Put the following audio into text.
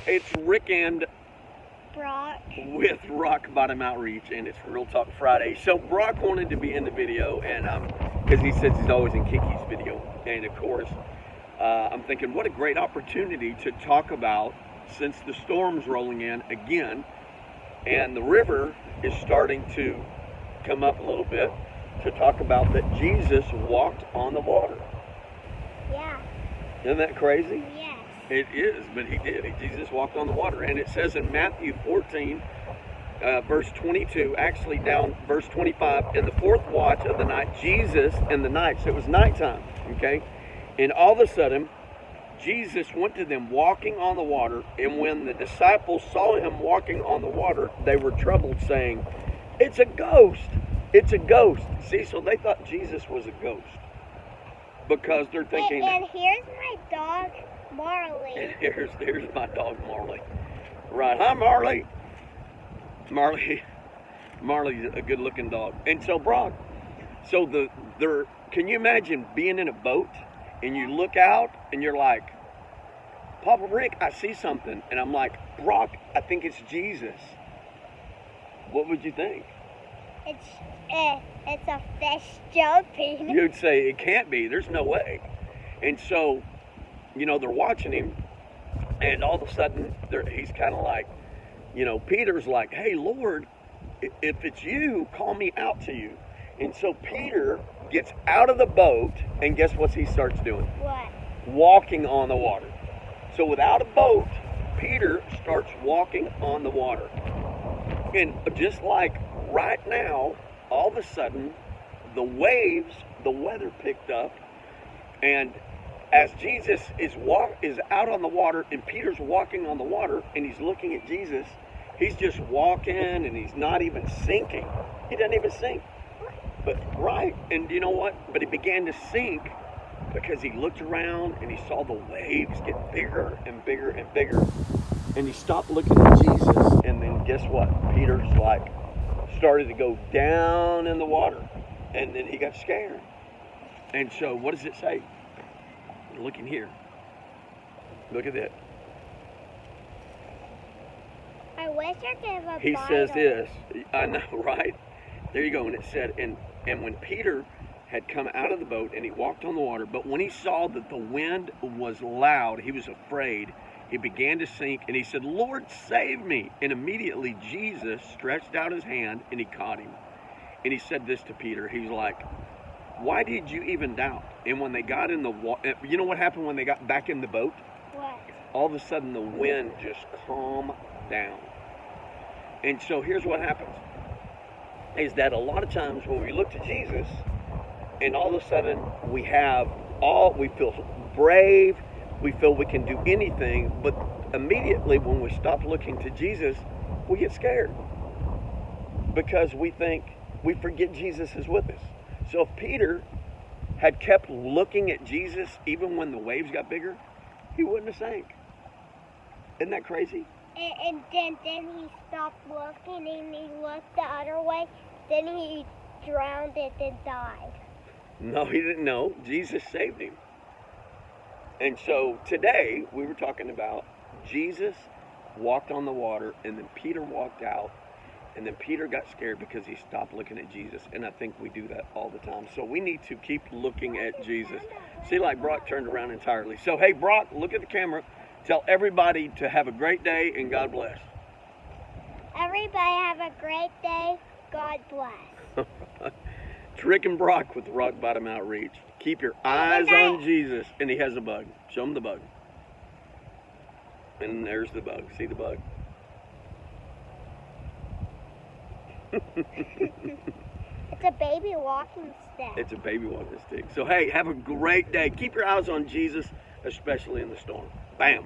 It's Rick and Brock. with Rock Bottom Outreach, and it's Real Talk Friday. So Brock wanted to be in the video, and because he says he's always in Kiki's video, and of course, I'm thinking what a great opportunity to talk about, since the storm's rolling in again, and the river is starting to come up a little bit, to talk about that Jesus walked on the water. Yeah. Isn't that crazy? Yes. It is, but he did. Jesus walked on the water. And it says in Matthew 14, verse 22, actually down verse 25, in the fourth watch of the night, Jesus in the night, so it was nighttime, okay? And all of a sudden, Jesus went to them walking on the water, and when the disciples saw him walking on the water, they were troubled, saying, "It's a ghost! It's a ghost!" See, so they thought Jesus was a ghost, because they're thinking... And here's my dog, Marley. And here's my dog, Marley. Right. Hi, Marley. Marley's a good-looking dog. And so, Brock, can you imagine being in a boat and you look out and you're like, "Papa Rick, I see something." And I'm like, "Brock, I think it's Jesus." What would you think? It's a fish jumping. You'd say, it can't be. There's no way. And so, they're watching him, and all of a sudden, he's kind of like, Peter's like, "Hey, Lord, if it's you, call me out to you." And so Peter gets out of the boat, and guess what he starts doing? What? Walking on the water. So without a boat, Peter starts walking on the water. And just like right now, all of a sudden, the weather picked up, and as Jesus is out on the water, and Peter's walking on the water, and he's looking at Jesus, he's just walking, and he's not even sinking. He doesn't even sink. But right, and you know what? But he began to sink because he looked around and he saw the waves get bigger and bigger and bigger. And he stopped looking at Jesus, and then guess what? Peter's like started to go down in the water, and then he got scared. And so what does it say? Look in here. Look at that. I wish I could have a He Bible. says this. I know, right? There you go. And it said, and when Peter had come out of the boat and he walked on the water, but when he saw that the wind was loud, he was afraid. He began to sink, and he said, "Lord, save me." And immediately Jesus stretched out his hand and he caught him. And he said this to Peter. He's like, "Why did you even doubt?" And when they got in the water, you know what happened when they got back in the boat? What? All of a sudden the wind just calmed down. And so here's what happens, is that a lot of times when we look to Jesus, and all of a sudden we feel brave, we feel we can do anything, but immediately when we stop looking to Jesus, we get scared, because we forget Jesus is with us. So if Peter had kept looking at Jesus even when the waves got bigger, he wouldn't have sank. Isn't that crazy? And then he stopped looking and he looked the other way. Then he drowned and then died. No, he didn't know. Jesus saved him. And so today we were talking about Jesus walked on the water, and then Peter walked out, and then Peter got scared because he stopped looking at Jesus. And I think we do that all the time. So we need to keep looking at Jesus. See, like Brock turned around entirely. So, hey, Brock, look at the camera. Tell everybody to have a great day, and God bless. Everybody have a great day. God bless. It's Rick and Brock with the Rock Bottom Outreach. Keep your eyes on Jesus. And he has a bug. Show him the bug. And there's the bug. See the bug? It's a baby walking stick. It's a baby walking stick. So, hey, have a great day. Keep your eyes on Jesus, especially in the storm. Bam.